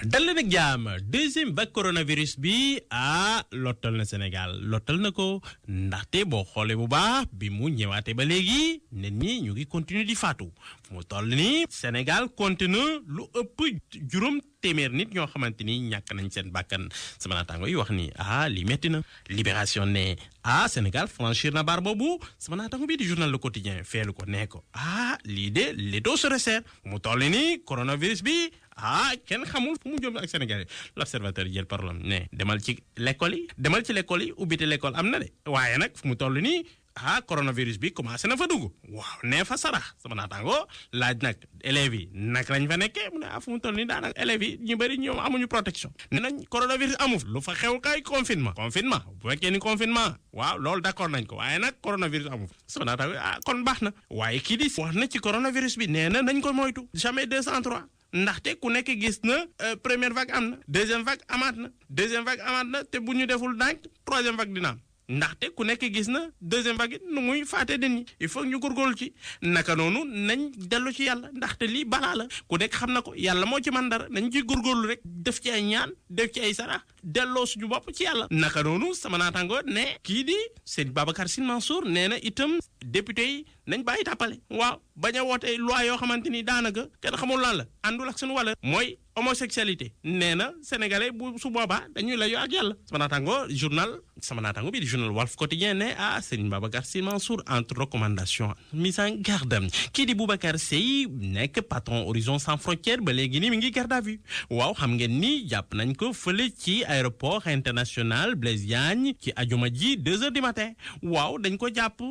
dal leen ak jaam deuxième vague coronavirus bi lottal na Sénégal lottal na ko ndaxte boo xoolee bu baax bi mu ñëwaatee ba léegi nit ñi ñu ngi continuer di faatu fu mu toll nii Sénégal continue lu ëpp juróom téeméer nit ñoo xamante ni ñàkk nañ seen bàkkan sama naataango yi wax ni li metti na Libération ne Sénégal franchir na bar boobu sama naataango bi di journal Le Quotidien feelu ko nee ko lii de l'étau se resserre fu mu toll nii coronavirus bi kenn xamul fu mu jëm ak Sénégal yi L'Observateur jël parole ne demal ci l'école yi ubbite l'école am na de waaye nag fu mu toll nii coronavirus bi commencé na fa dugg waaw nee fa sarax sama naataango laaj nag élèves yi nag lañ fa nekkee mu ne fu mu toll nii daanaka élèves yi ñu bëri ñoom amuñu protection nee nañ coronavirus amul lu fa xew kay confinement bu fekkee ni confinement waaw loolu d'accord nañ ko waaye nag coronavirus amul sama naataango kon baax na waaye kii di wax na ci coronavirus bi nee na nañ ko moytu jamais 203 ndaxte ku nekk gis na première vague am na deuxième vague amaat na te bu ñu deful ndànk troisième vague dina am ndaxte ku nekk gis na deuxième vague it nu muy faate nit ñi il faut ñu góorgóorlu ci naka noonu nañ dellu ci yàlla ndaxte lii balaa la ku nekk xam na ko yàlla moo ci man dara nañ ci góorgóorlu rek def ci ay ñaan def ci ay sarax delloo suñu bopp ci yàlla naka noonu sama naataango ne kii di Serigne Babacar Sy Mansour nee na itam député yi nañ bàyyi tàppale waaw bañ a woote loi yoo xamante ni daanaka kenn xamul lan la àndul ak suñu wala mooy homosexualité nee na sénégalais bu su boobaa dañuy la yoo ak yàlla sama naataango bi di journal Walf Quotidien ne Serigne Babacar Sy Mansour entre recommandations mise en garde kii di Boubacar Seye nekk patron Horizon Sans Frontières ba léegi ni mi ngi garde à vue waaw xam ngeen ni jàpp nañ ko fële ci aéroport international Blaise Diagne ci ajuma ji 2h du matin waaw dañ ko jàpp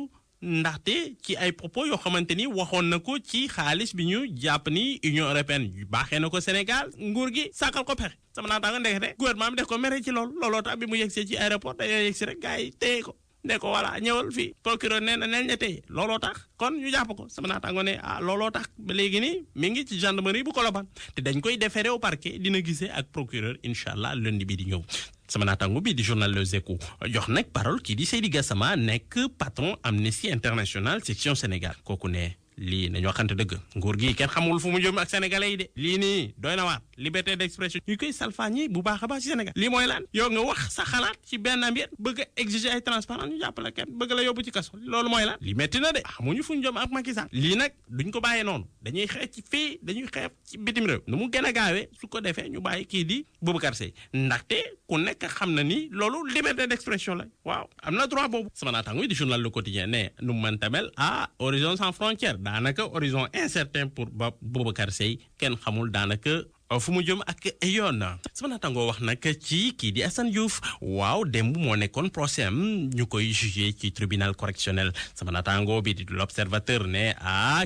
ndaxte ci ay propos yoo xamante ni waxoon na ko ci xaalis bi ñu jàpp ni Union européenne baaxee na ko Sénégal nguur gi sàkkal ko pexe sama naataanga ndekete gouvernement bi def ko mere ci looloo tax bi mu yegsee ci aéroport dañoo yegsi rek gars yi téye ko ne ko voilà ñëwal fii procureur nee na neel ña téye looloo tax kon ñu jàpp ko sama naataango ne looloo tax ba léegi ni mi ngi ci gendarmerie bu Colobane te dañ koy déféré au parquet dina gisee ak procureur incha allah lundi bi di ñëw sama naataango bi di journal Les Échos jox nag parole kii di Seydi Gassama nekk patron Amnesty International section Sénégal kooku ne lii nañu waxante dëgg nguur gi kenn xamul fu mu jëm ak sénégalais yi de lii nii doy na waar liberté d'expression ñu koy salfaañi bu baax a baax ci Sénégal lii mooy lan yow nga wax sa xalaat ci benn mbir bëgg a exiger ay transparence ñu jàppale kenn bëgg la yóbbu ci kaso loolu mooy lan lii metti na de xamuñu fu ñu jëm ak Macky Sall lii nag duñ ko bàyyee noonu dañuy xeex ci fii dañuy xeex ci bitim réew nu mu gën a gaawee su ko defee ñu bàyyi kii di Boubacar Seye ndaxte ku nekk xam na ni loolu liberté d'expression la waaw am na droit boobu sama naataango di journal Le Quotidien ne nu mu mën tamel Horizon Sans Frontières daanaka horizon incertain pour Boubacar Seye kenn xamul daanaka fu mu jëm ak yoon sama naataangoo wax nag ci kii di Assane Diouf waaw démb moo nekkoon procès am ñu koy jugé ci tribunal correctionnel sama naataangoo bi di L'Observateur ne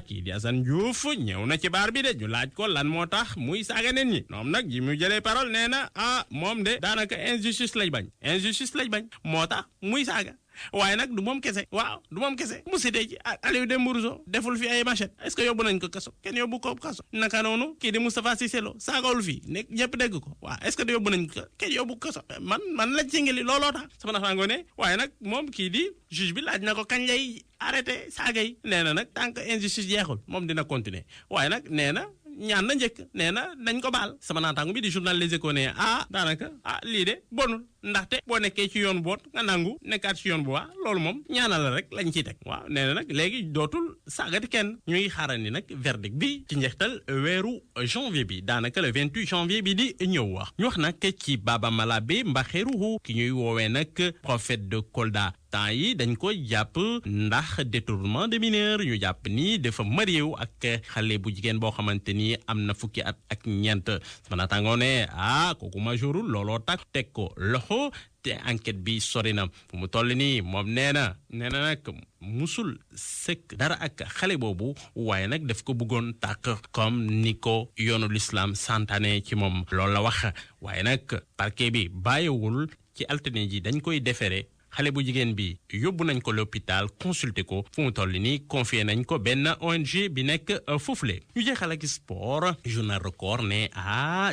kii di Assane Diouf ñëw na ci baar bi de ñu laaj ko lan moo tax muy saaga nit ñi ñoom nag ji mu jëlee parole nee na moom de daanaka injustice lañ bañ moo tax muy saaga waaye nag du moom kese mu cité ci Aliou Dembourou Sow deful fi ay machette est-ce que yóbbu nañ ko kaso kenn yóbbu ko kaso naka noonu kii di Moustapha Cissé Lo saagawul fii nekk ñëpp dégg ko waaw est-ce que yóbbu nañ ko kenn yóbbu ko kaso man la ci ngeli looloo tax sama naataango ne waaye nag moom kii di juge bi laaj na ko kañ lay arrêté saaga yi nee na nag tant que injustice jeexul moom dina continuer waaye nag nee na ñaan na njëkk nee na nañ ko baal sama naataango bi di journal Les Échos ne daanaka lii de bonul ndaxte boo nekkee ci yoon boot nga nangu nekkaat ci yoon bu loolu moom ñaanal la rek lañ ciy teg waaw nee na nag léegi dootul saagati kenn ñuy xaarandi nag verdict bi ci njeextal weeru janvier bi daanaka le 28 janvier bi di ñëw wax ñu wax nag ci Baba Malabe Mbaxeruhu ki ñuy woowee nag prophète de Kolda temps yi dañ ko jàpp ndax détournement de mineur ñu jàpp ni dafa marié wu ak xale bu jigéen boo xamante ni am na fukki at ak ñeent sama naataangoo ne kooku majourul looloo tax teg ko loxo te enquête bi sori na fu mu toll nii moom nee na nag musul sëkk dara ak xale boobu waaye nag daf ko bëggoon tàkk comme ni ko yoonu l'islam santaane ci moom loolu la wax waaye nag parquet bi bàyyiwul ci altine ji dañ koy déféré xale bu jigéen bi yóbbu nañ ko l'hôpital consulter ko fu mu toll nii confié nañ ko benn ONG bi nekk foofule. ñu jeexal ak sport journal record ne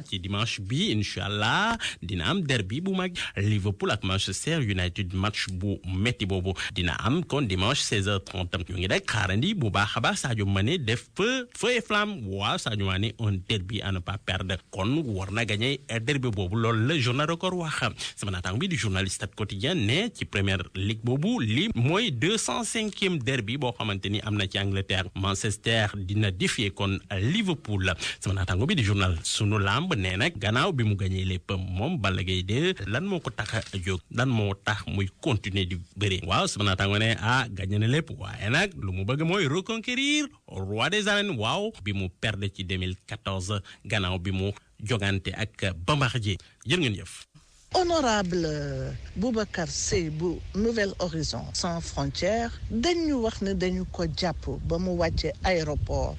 ci dimanche bi incha allah dina am derby bu mag Liverpool ak Manchester United match bu metti boobu dina am kon dimanche 16h30 ñu ngi rek xaarandi bu baax a baax Sadio Mané def feu et flamme waaw Sadio Mané un derby à ne pas perdre kon war na gagné derby boobu loolu la journal record wax sama naataango bi di journaliste quotidien ne ci première ligue boobu li mooy 205e derby boo xamante ni am na ci Angleterre Manchester dina défier kon Liverpool sama naataango bi di journal sunu lamb nee nag gannaaw bi mu gagné lépp moom Balla Gaye 2 lan moo ko tax a jóg lan moo tax muy continuer di bëre waaw sama naataango ne gagné na lépp waaye nag lu mu bëgg mooy reconquérir roi des arènes waaw bi mu perdre ci 2014 gannaaw bi mu jogante ak Bombardier jërë ngeen jëf. Honorable Boubacar Seye bu Nouvel Horizon sans frontières dañu wax ne dañu ko jàpp ba mu wàcce aéroport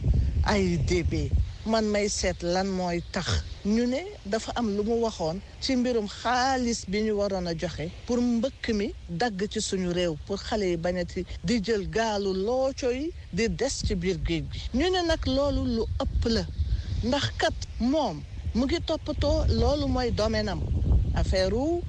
AIBD man may seet lan mooy tax ñu ne dafa am lu mu waxoon ci mbirum xaalis bi ñu waroon a joxe pour mbëkk mi dagg ci suñu réew pour xale yi bañati di jël gaalu looco yi di des ci biir géej gi ñu ne nag loolu lu ëpp la ndax kat moom mu ngi toppatoo loolu mooy domaine am affaire wu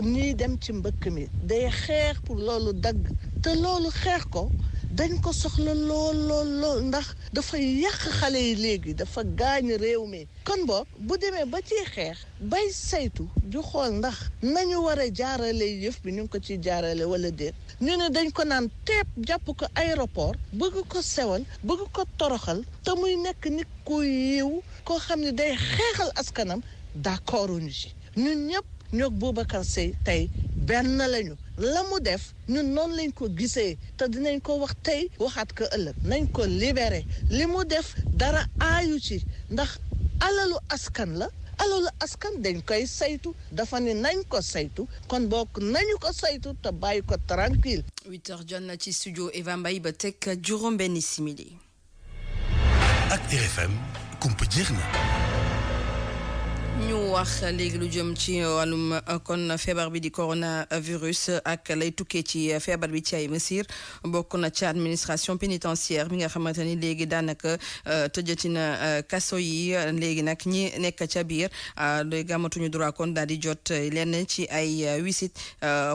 ñiy dem ci mbëkk mi day xeex pour loolu dagg te loolu xeex ko dañ ko soxla lool ndax dafa yàq xale yi léegi dafa gaañ réew mi kon boog bu demee ba ciy xeex bay saytu ju xool ndax nañu war a jaarale yëf bi ñu ngi ko ciy jaarale wala déet ñu ne dañ ko naan teep jàpp ko aéroport bëgg ko sewal bëgg ko toroxal te muy nekk nit ku yiw koo xam ne day xeexal askanam d'accord uñu ci ñun ñëpp ñoo Boubacar Seye tey benn lañu la mu def ñun noonu lañ ko gisee te dinañ ko wax tey waxaat ko ëllëg nañ ko libéré li mu def dara aayu ci ndax alalu askan la alalu askan dañ koy saytu dafa ne nañ ko saytu kon bokk nañu ko saytu te bàyyi ko tranquille 8h jot na ci studio Eva Mbaye ba teg juróom benn simili ak RFM kumpa jeex na ñu wax léegi lu jëm ci wàllum kon feebar bi di coronavirus ak lay tukkee ci feebar bi ci ay mesures bokk na ci administration pénitentiaire bi nga xamante ni léegi daanaka tëjati na kaso yi léegi nag ñi nekk ca biir léegi amatuñu droit kon daal di jot lenn ci ay wisit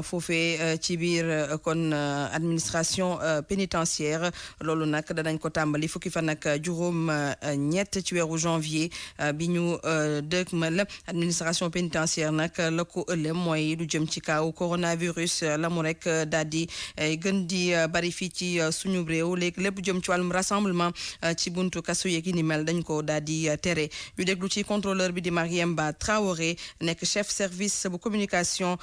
foofee ci biir kon administration pénitentiaire loolu nag danañ ko tàmbali fukki fan ak juróom ñett ci weeru janvier bi ñu dëgmal administration pénitentiaire nag la ko ëllëm mooy lu jëm ci kaw coronavirus la mu rek daal di gën di bari fii ci suñu réew léegi lépp jëm ci wàllum rassemblement ci buntu kaso yeeg yi ni mel dañ ko daal di tere ñu déglu ci contrôleur bi di Mariemba Traoré nekk chef service bu communication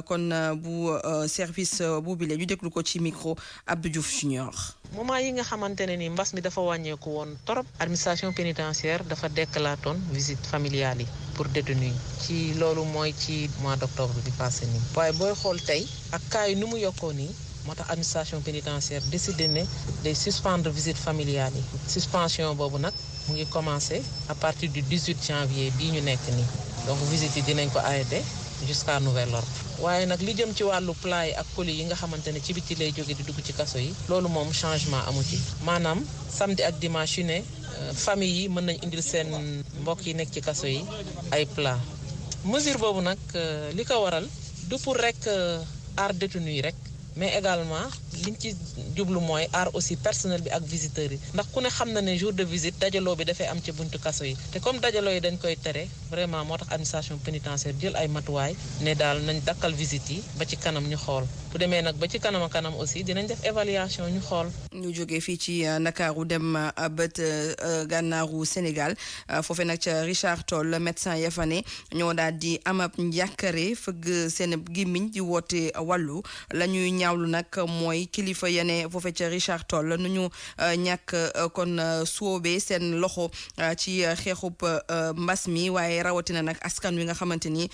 kon bu service bu bile ñu déglu ko ci micro Abdou Diouf Junior. moment yi nga xamante ne ni mbas mi dafa wàññeeku woon torop administration pénitentiaire dafa déclaratoon visite familiale yi pour détenus yi ci loolu mooy ci mois d'octobre bi passé nii waaye booy xool tey ak cas yi ni mu yokkoo nii moo tax administration pénitentiaire décidé ne day suspendre visite familiale yi suspension boobu nag mu ngi commencé à partir du 18 janvier bii ñu nekk nii donc visite yi dinañ ko arrêté jusqu'à nouvel ordre waaye nag li jëm ci wàllu plat yi ak colis yi nga xamante ne ci biti lay jóge di dugg ci kaso yi loolu moom changement amu ci maanaam samedi ak dimanche yu ne famille yi mën nañ indil seen mbokk yi nekk ci kaso yi ay plat mesure boobu nag li ko waral du pour rek aar détenu yi rek mais également liñ ci jublu mooy aar aussi personnel bi ak visiteurs yi ndax ku ne xam na ne jour de visite dajaloo bi dafay am ci buntu kaso yi te comme dajaloo yi dañ koy tere vraiment moo tax administration pénitentiaire jël ay matuwaay ne daal nañ dakkal visite yi ba ci kanam ñu xool bu demee nag ba ci kanam a kanam aussi dinañ def évaluation ñu xool. ñu jógee fii ci Ndakaaru dem bët gànnaaru Sénégal foofee nag ca Richard Toll médecin ya fa ne ñoo daal di am ab njàkkare fëgg seen gémmiñ di woote wàllu la ñuy ñaawlu nag mooy kilifa yene foofee ca Richard Toll nu ñu ñàkk kon suubee seen loxo ci xeexub mbas mi waaye rawatina nag askan wi nga xamante ni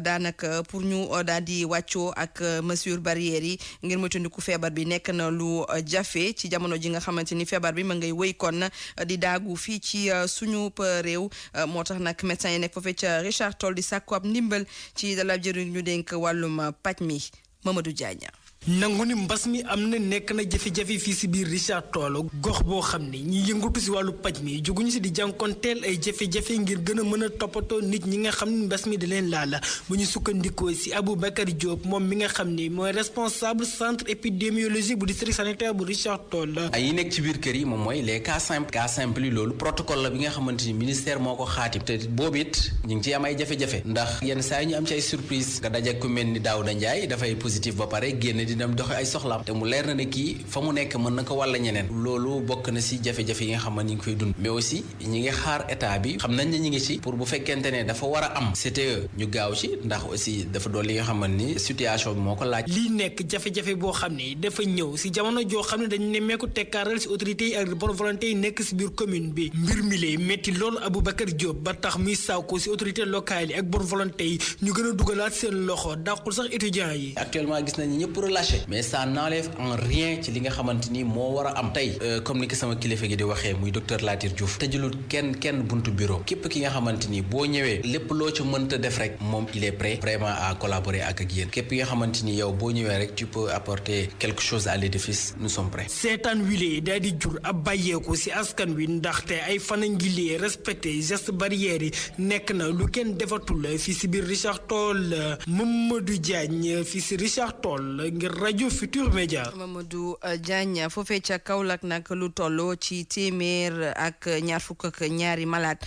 daanaka pour ñu daal di wàccoo ak mesure barrières yi ngir moytandiku feebar bi nekk na lu jafe ci jamono ji nga xamante ni feebar bi ma ngay wéy kon di daagu fii ci suñu réew moo tax nag médecin yi nekk foofee ca Richard Toll di sàkku ab ndimbal ci dalab jëriñ ñu dénk wàllum paj mi Mamadou Diagne. nangu ni mbas mi am na nekk na jafe-jafe fii si biir Richard Toll gox boo xam ne ñi yëngatu si wàllu paj mi jóguñu si di jànkonteel ay jafe-jafe ngir gën a mën a toppatoo nit ñi nga xam ne mbas mi da leen laala bu ñu sukkandikoo si Aboubacar Diop moom mi nga xam ne mooy responsable centre épidémiologique bu district sanitaire bu Richard Toll. yi nekk ci biir kër yi moom mooy les cas simples yi loolu protocole la bi nga xamante ni ministère moo ko xaatim te boobu it ñu ngi ciy am ay jafe-jafe ndax yenn saa yi ñu am ci ay surprise nga daje ku mel ni Daouda Ndiaye dafay positif ba pare génn di dem doxe ay soxlaam te mu leer na ne kii fa mu nekk mën na ko wàlla ñeneen loolu bokk na si jafe-jafe yi nga xam ne ñu ngi koy dund mais aussi ñi ngi xaar état bi xam nañ ne ñi ngi ci pour bu fekkente ne dafa war a am CTE ñu gaaw ci ndax aussi dafa doon li nga xam ni situation bi moo ko laaj. lii nekk jafe-jafe boo xam ne dafa ñëw si jamono joo xam ne dañu ne meeku tekkaaral si autorités yi ak bonne volonté yi nekk si biir commune bi mbir mi lay métti loolu Aboubacar Diop ba tax muy sàkku si autorités locales yi ak bonne volonté yi ñu gën a dugalaat seen loxo dàqul sax étudiants yi. actuellement gis nañu ñëpp relâché mais ça n'enlève en rien ci li nga xamante ni moo war a am tey comme ni ko sama kilifa gi di waxee muy docteur Latir Diouf tëjulul kenn buntu bureau képp ki nga xamante ni boo ñëwee lépp loo ci mënta def rek moom il est prêt vraiment à collaborer ak yéen képp ki nga xamante ni yow boo ñëwee rek tu peux apporter quelque chose à l'édifice nous sommes prêts. seetaan wile daal di jur ab bàyyeeku si askan wi ndaxte ay fan a ngi lee respecté gestes barrières yi nekk na lu kenn defatul fii si biir Richard Toll Mamadou Diagne fii si Richard Toll ngir rajo Futur Média. Mamadou Diagne foofee ca Kaolack nag lu toll ci téeméer ak ñaar fukk ak ñaari malade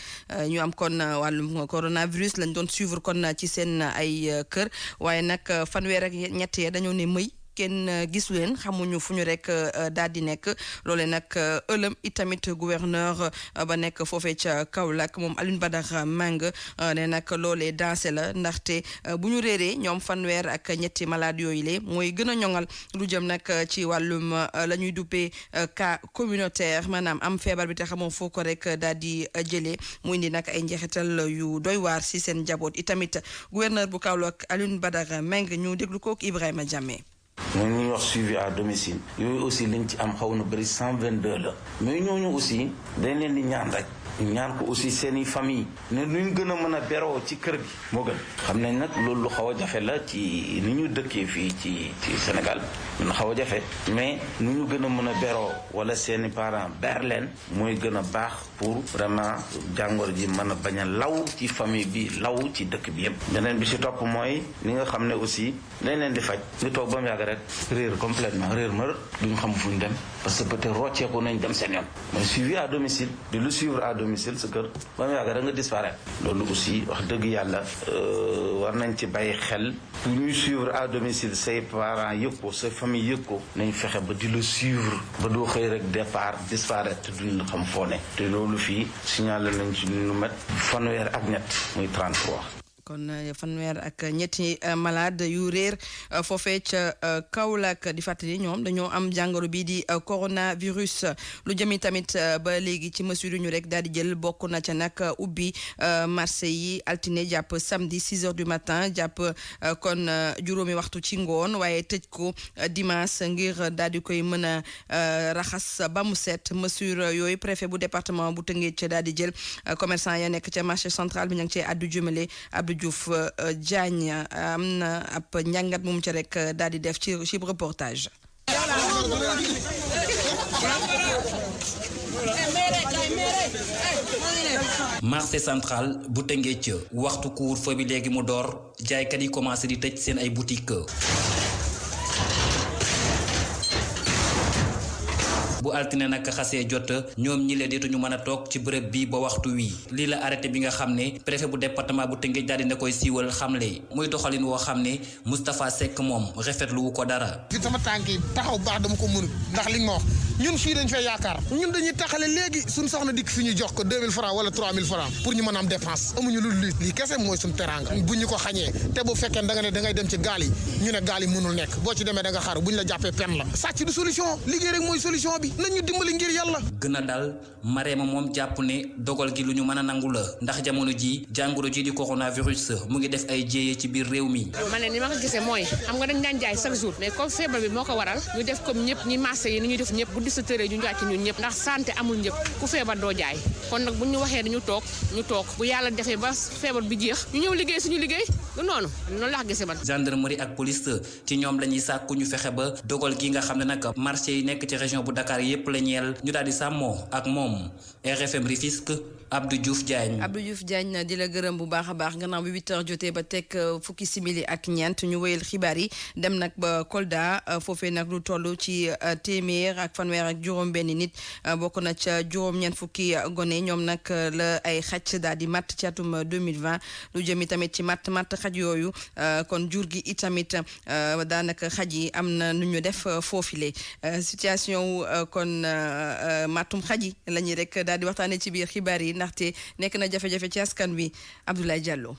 ñu am kon wàllum coronavirus lañ doon suivre kon ci seen ay kër waaye nag fanweer ak ñett ya dañoo ne mëy kenn gisu leen xamuñu fu ñu rek daal di nekk loole nag ëlëm itamit gouverneur ba nekk foofee ca Kaolack moom Alioune Badara Mang ne nag loolee dansé la ndaxte bu ñu réeree ñoom fanweer ak ñetti malade yooyu le mooy gën a ñoŋal lu jëm nag ci wàllum la ñuy duppee cas communautaire maanaam am feebar bi te xamoo foo ko rek daal di jëlee mu indi nag ay njeexital yu doy waar si seen njaboot itamit gouverneur bu Kaolack Alioune Badara Mang ñu déglu ko ak Ibrahima Diamé. ñooñu ñuy wax suivi à domicile yooyu aussi liñ ci am xaw na bëri 122 la mais ñooñu aussi dañ leen di ñaan rek ñaan ko aussi seeni famille ne nuñ gën a mën a beroo ci kër gi moo gën xam nañ nag loolu lu xaw a jafe la ci ni ñu dëkkee fii ci Sénégal ñu xaw a jafe mais nu ñu gën a mën a beroo wala seeni parents ber leen mooy gën a baax pour vraiment jàngoro ji mën a bañ a law ci famille bi law ci dëkk bi yëpp. beneen bi si topp mooy li nga xam ne aussi dañ leen di faj ñu toog ba mu yàgg rek réer complètement réer mër duñ xam fu ñu dem parce que peut-être rocceeku nañ dem seen yoon mooy suivi à domicile di lu suivre à domicile sa kër ba mu yàgg rek nga disparaître loolu aussi wax dëgg yàlla war nañ ci bàyyi xel pour ñuy suivre à domicile say parents yëg ko sa famille yëg ko nañ fexe ba di la suivre ba doo xëy rek départ disparaître te duñ la xam foo ne te loolu fii signalé nañ ci nu met fanweer ak ñett muy 33. kon fanweer ak ñetti malade yu réer foofee ca Kaolack di fàttali ñoom dañoo am jàngoro bi di coronavirus lu jëmi tamit ba léegi ci mesure yu ñu rek daal di jël bokk na ca nag ubbi marché yi altine jàpp samedi 6 heures du matin jàpp kon juróomi waxtu ci ngoon waaye tëj ko dimanche ngir daal di koy mën a raxas ba mu set mesure yooyu préfet bu département bu Tëngéej ca daal di jël commerçant ya nekk ca marché central bi ña ngi cee addu jumale Diouf Diagne am na ab njàngat mu ci rek daal di def ci reportage. marché central bu Tëngéej waxtu couvre-feu bi léegi mu door jaaykat yi commencé di tëj seen ay boutique bu altine nag xasee jot ñoom ñi leen deetuñu mën a toog ci bërëb bi ba waxtu wi lii la arrêté bi nga xam ne préfet bu département bu Tëngéej daal dina koy siiwal xamle muy doxalin woo xam ne Moustapha Seck moom rafetlu wu ko dara. fi sama tànk yi taxaw baax dama ko mënut ndax li nga ma wax ñun fii dañ fay yaakaar ñun dañuy taxale léegi suñ soxna dikk fi ñu jox ko 2000 francs wala 3000 francs pour ñu mën a am dépense amuñu lu lii kese mooy suñ teranga bu ñu ko xañee te bu fekkee da nga ne da ngay dem ci gaal yi ñu ne gaal yi mënul nekk boo ci demee da nga xaru bu ñu la jàppee pen la sàcc du solution liggéey rek mooy solution bi nañu dimbali ngir yàlla. gën a dal Marème moom jàpp ne dogal gi lu ñu mën a nangu la ndax jamono ji jàngoro ji di coronavirus mu ngi def ay jéeye ci biir réew mi. ma ne ni ma ko gisee mooy xam nga dañ daan jaay chaque jour mais comme feebar bi moo ko waral ñu def comme ñëpp ñi marché yi ni ñuy def ñëpp bu sa tëree ñu wàcc ñun ñëpp ndax santé amul ñëpp ku feebar doo jaay kon nag bu ñu waxee ñu toog bu yàlla defee ba feebar bi jeex ñu ñëw liggéey suñu liggéey du noonu laa gisee man. gendarmerie ak police ci ñoom la ñuy sàkku ñu fexe ba dogal gi nga xam ne nag marché yi nekk ci région bu Dakar yépp la ñeel ñu daal di sàmmoo ak moom. RFM Rufisque Abdou Diouf Diagne di la gërëm bu baax a baax gannaaw bi 8h jotee ba teg fukki simili ak ñeent ñu wéyal xibaar yi dem nag ba Kolda foofee nag lu toll ci téeméer ak fanweer ak juróom-benn nit bokk na ca juróom-ñeent fukki gone ñoom nag la ay xaj daal di matt ci atum 2020 lu jëmi tamit ci matt xaj yooyu kon jur gi itamit daanaka xaj yi am na nu ñu def foofile situation kon mattum xaj yi la ñuy rek daal di waxtaanee ci biir xibaar yi ndaxte nekk na jafe-jafe ci askan wi Abdoulaye Diallo.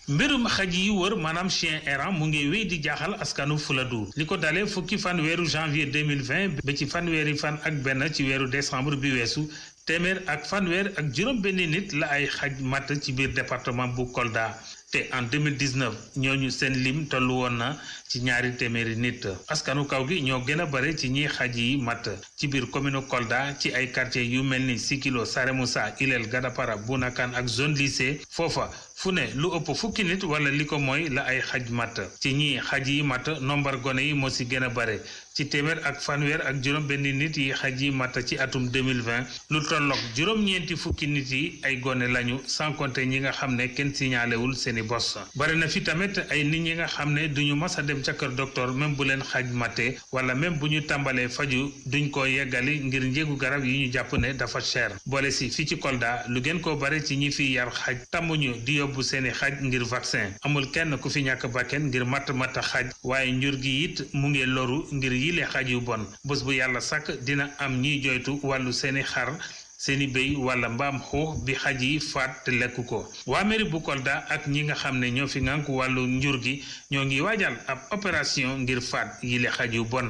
mbirum xaj yi wër maanaam chien errant mu ngi wéy di jaaxal askanu Fuladu li ko dalee fukki fan weeru janvier 2020 ba ci fanweeri fan ak benn ci weeru décembre bi weesu téeméer ak fanweer ak juróom benn nit la ay xaj matt ci biir département bu Kolda te en 2019 ñooñu seen lim tollu woon na ci ñaari téeméeri nit askanu kaw gi ñoo gën a bare ci ñi xaj yi matt ci biir commune Kolda ci ay quartier yu mel ni Sikilo Saremoussa Ilel Gadapara Bunakan ak zone lycée foofa fu ne lu ëpp fukki nit wala li ko mooy la ay xaj matt ci ñi xaj yi matt nombar gone yi moo si gën a bare ci téeméer ak fanweer ak juróom benn nit yi xaj yi matt ci atum 2020 lu tolloog juróom-ñeenti fukki nit yi ay gone lañu sans compter ñi nga xam ne kenn signalewul seeni bos bare na fi tamit ay nit ñi nga xam ne duñu mas a dem ca kër docteur même bu leen xaj mattee wala même bu ñu tàmbalee faju duñ ko yeggali ngir njëgu garab yi ñu jàpp ne dafa cher boole si fi ci Kolda lu gën koo bare ci ñi fi yar xaj tàmmuñu di yóbbu seeni xaj ngir vaccin amul kenn ku fi ñàkk bakken ngir matt xaj waaye njur gi it mu ngi loru ngir yile xaj yu bon bés bu yàlla sàkk dina am ñiy joytu wàllu seeni xar seeni béy wala mbaam xuux bi xaj yi faat te lekk ko waa mairie bu Kolda ak ñi nga xam ne ñoo fi ngànk wàllu njur gi ñoo ngi waajal ab opération ngir faat yile xaj yu bon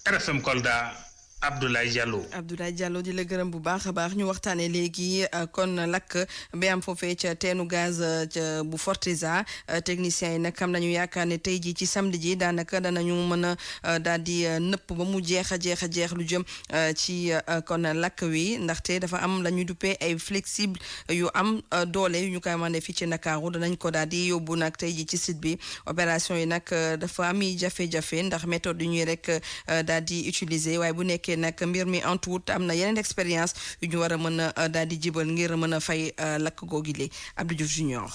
RFM Kolda Abdoulaye Diallo di la gërëm bu baax a baax ñu waxtaanee léegi kon lakk bi am foofee ca teenu gaz bu Forteza techniciens yi nag am nañu yaakaar ne tey jii ci samedi ji daanaka danañu mën a daal di nëpp ba mu jeex a jeex lu jëm ci kon lakk wi ndaxte dafa am la ñuy duppee ay flexible yu am doole yu ñu koy mane fii ci Ndakaaru danañ ko daal di yóbbu nag tey jii ci site bi opération yi nag dafa ami jafe-jafe ndax méthode yu ñuy rek daal di utiliser waaye bu nekk nag mbir mi en tout am na yeneen expérience yu ñu war a mën a daal di jibal ngir mën a fay lakk googi le Abdou Diouf Junior.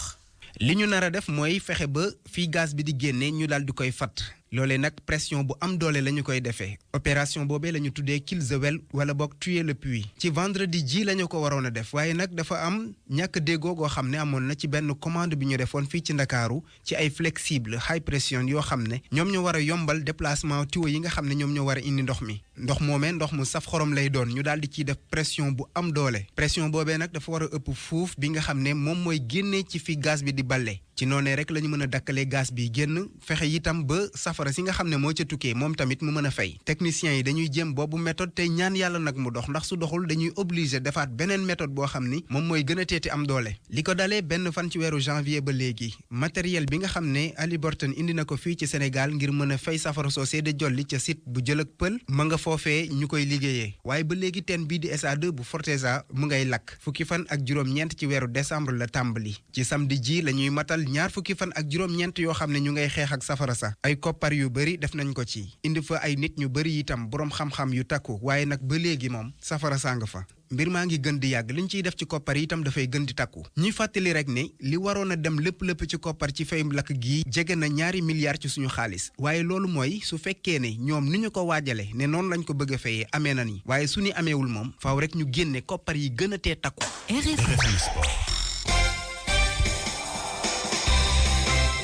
li ñu nar a def mooy fexe ba fii gaz bi di génne ñu daal di koy fat loolee nag pression bu am doole la ñu koy defee opération boobee la ñu tuddee kill the well wala boog tuer le puits ci vendredi ji la ñu ko waroon a def waaye nag dafa am ñàkk déggoo goo xam ne amoon na ci benn commande bi ñu defoon fii ci Ndakaaru ci ay flexible high pression yoo xam ne ñoom ñoo war a yombal déplacement tuyau yi nga xam ne ñoom ñoo war a indi ndox mi ndox moomee ndox mu saf xorom lay doon ñu daal di ciy def pression bu am doole pression boobee nag dafa war a ëpp fuuf bi nga xam ne moom mooy génnee ci fi gaz bi di balle ci noonee rek la ñu mën a dakkalee gaz bi génn fexe itam ba safara si nga xam ne moo ca tukkee moom tamit mu mën a fay techniciens yi dañuy jëm boobu méthode tey ñaan yàlla nag mu dox ndax su doxul dañuy obligé defaat beneen méthode boo xam ni moom mooy gën a teeti am doole li ko dalee benn fan ci weeru janvier ba léegi matériel bi nga xam ne Halliburton indi na ko fii ci Sénégal ngir mën a fay safara soosé de jolli ca site bu jël ak pël ma nga foofee ñu koy liggéeyee waaye ba léegi teen bii di SA2 bu Forteza mu ngay lakk fukki fan ak juróom-ñeent ci weeru décembre la tàmbali ci samedi ji la ñuy matal ñaar fukki fan ak juróom-ñeent yoo xam ne ñu ngay xeex ak safara sa ay koppar yu bëri def nañ ko ci indi fa ay nit ñu bëri itam boroom xam-xam yu takku waaye nag ba léegi moom safara saa nga fa mbir maa ngi gën di yàgg liñ ciy def ci koppar yi itam dafay gën di takku ñuy fàttali rek ne li waroon a dem lépp ci koppar ci fay lakk gii jege na 2 milliards ci suñu xaalis waaye loolu mooy su fekkee ne ñoom ni ñu ko waajale ne noonu lañ ko bëgg a fayee amee na ni waaye su ñu ameewul moom faaw rek ñu génne koppar yi gën a tee takku.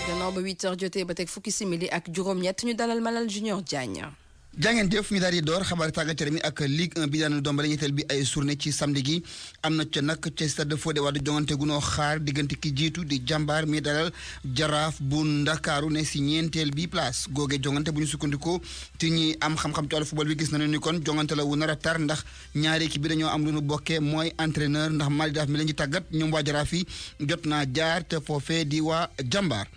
gannaaw ba 8h jotee ba teg fukki simili ak juróom-ñett ñu dalal Malal Junior Diagne. jàngeen jëf ñu daal di door xabaar tàggat yaram mi ak Ligue 1 bi daanu dombale ñetteel bi ay journée ci samedi gi am na ca nag ca stade Fodé Wade jongante gunoo xaar diggante ki jiitu di jàmbaar mi dalal jaraaf bu Ndakaaru ne si ñeenteel bi place googee jongante bu ñu sukkandikoo te ñi am xam-xam ci wàllu football bi gis nañu ni kon jongante la wu nar a tar ndax ñaari équipe bi dañoo am lu nu bokkee mooy entraîneur ndax Malick Daaf mi la ñu tàggat ñoom waa jaraaf yi jot naa jaar te foofee di waa jàmbaar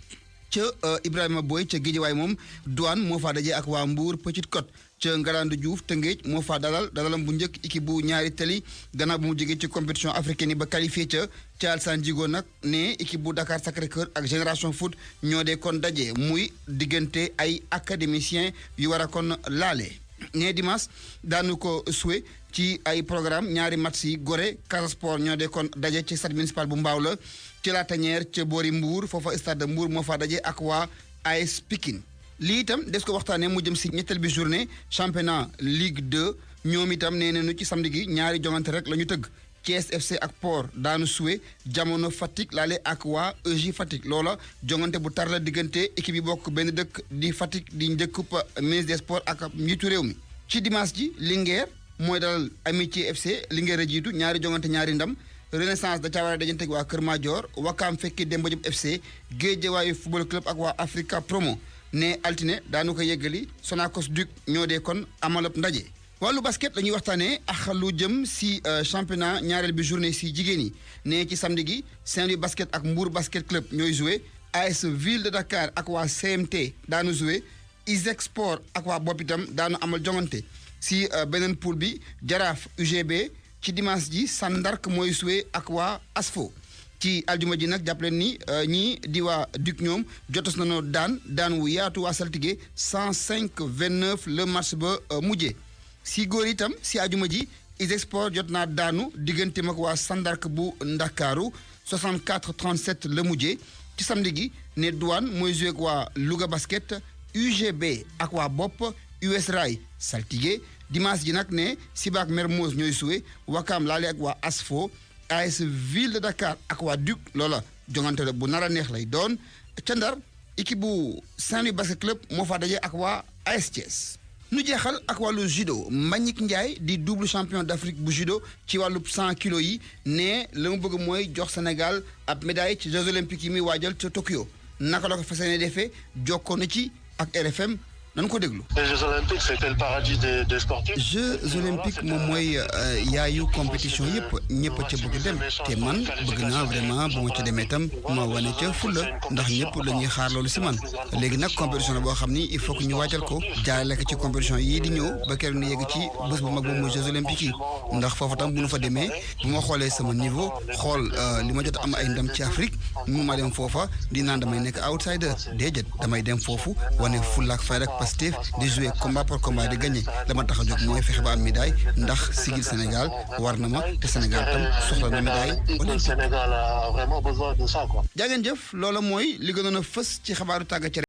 ca Ibrahima Boy ca Guédiawaye moom Douane moo faa dajee ak waa Mbour Petite Côte ca Ngalandou Diouf Tëngéej moo faa dalalam bu njëkk équipe bu ñaari tali gannaaw bu mu jógee ci compétition africaine yi ba qualifié ca Alassane Djigo nag ne équipe bu Dakar Sacré-Cœur ak Génération Foot ñoo dee kon daje muy diggante ay académiciens yu war a kon laale ne dimanche daanu ko souhait ci ay programme ñaari match yi Gorée Casa Sport ñoo dee kon daje ci stade municipal bu Mbao la ci la Tanière ca boori Mbour foofa stade de Mbour moo faa daje ak waa AS Pikine lii itam des ko waxtaanee mu jëm si ñetteel bi journée championnat Ligue 2 ñoom itam nee nañu ci samedi gi ñaari jongante rek la ñu tëgg Thiès FC ak Port daanu suwe Jamono Fatick laale ak waa EJ Fatick loola jongante bu tar la diggante équipe yi bokk benn dëkk di Fatick di njëkkub ministre des sports ak njiitu réew mi ci dimanche ji Linguère mooy dalal Amitié FC Linguère a jiitu ñaari jongante ñaari ndam Renaissance da caa war a dajante ak waa Kër Madior Wakaam fekki Demba Diop FC Guédiawaye football club ak waa Africa Promo ne altine daanu ko yeggali Sonacos Duc ñoo dee kon amalab ndaje wàllu basket la ñuy waxtaanee ak lu jëm si championnat ñaareel bi journée si jigéen yi ne ci samedi gi Saint-Louis basket ak Mbour basket club ñooy joué AS Ville de Dakar ak waa CMT daanu joué ISEC Sport ak waa bopp itam daanu amal jongante si beneen poule bi Jaraaf UGB ci dimanche ji Sandark mooy joué ak waa ASFO ci aljuma ji nag jàppaleen ni ñii di waa Duc ñoom jotos nañoo daan wu yaatu waa Saltigué 105-29 le match ba mujjee si góor itam si aljuma ji ISEC Sport jot naa daanu diggante mag waa Sandark bu Ndakaaru 64-37 le mujjee ci samedi gi ne Douane mooy joué ak waa Louga basket UGB ak waa bopp US Rail Saltigué dimanche ji nag ne Sibaak Mermoz ñooy suwe Wakaam laale ak waa ASFO AS Ville de Dakar ak waa Duc loola jongante la bu nar a neex lay doon ca Ndar équipe bu Saint-Louis basket club moo fa daje ak waa AS Thiès nu jeexal ak wàllu judo Mbagnick Ndiaye di double champion d'Afrique bu judo ci wàllu 100 kilos yi ne la mu bëgg mooy jox Sénégal ab médaille ci Jeux olympiques yi muy waajal ca Tokyo naka la ko fas yéene defee jokkoo na ci ak RFM nan ko déglu. Les Jeux olympiques c'était le paradis des sportifs. Jeux olympiques moom mooy yaayu compétition yëpp ñëpp ca bëgg dem te man bëgg naa vraiment bu ma ca demee itam ma wane ca fulla ndax ñëpp la ñuy xaar loolu si man léegi nag compétition la boo xam ni il faut que ñu waajal ko jaarale ko ci compétition yii di ñëw ba keroog ñu yegg ci bés bu mag boobu mooy Jeux olympiques yi ndax foofu tam bu nu fa demee bu ma xoolee sama niveau xool li ma jot am ay ndam ci Afrique mu ma dem foofa di naan damay nekk outsider déedéet damay dem foofu wane fulla ak fayda Pastef di jouer combat par combat di gagné la ma tax a jóg mooy fexe ba am médaille ndax sigil Sénégal war na ma te Sénégal tam soxla na médaille. Le Sénégal a vraiment besoin de ça quoi. jaa ngeen jëf loola mooy li gënoon a fës ci xabaaru tàggat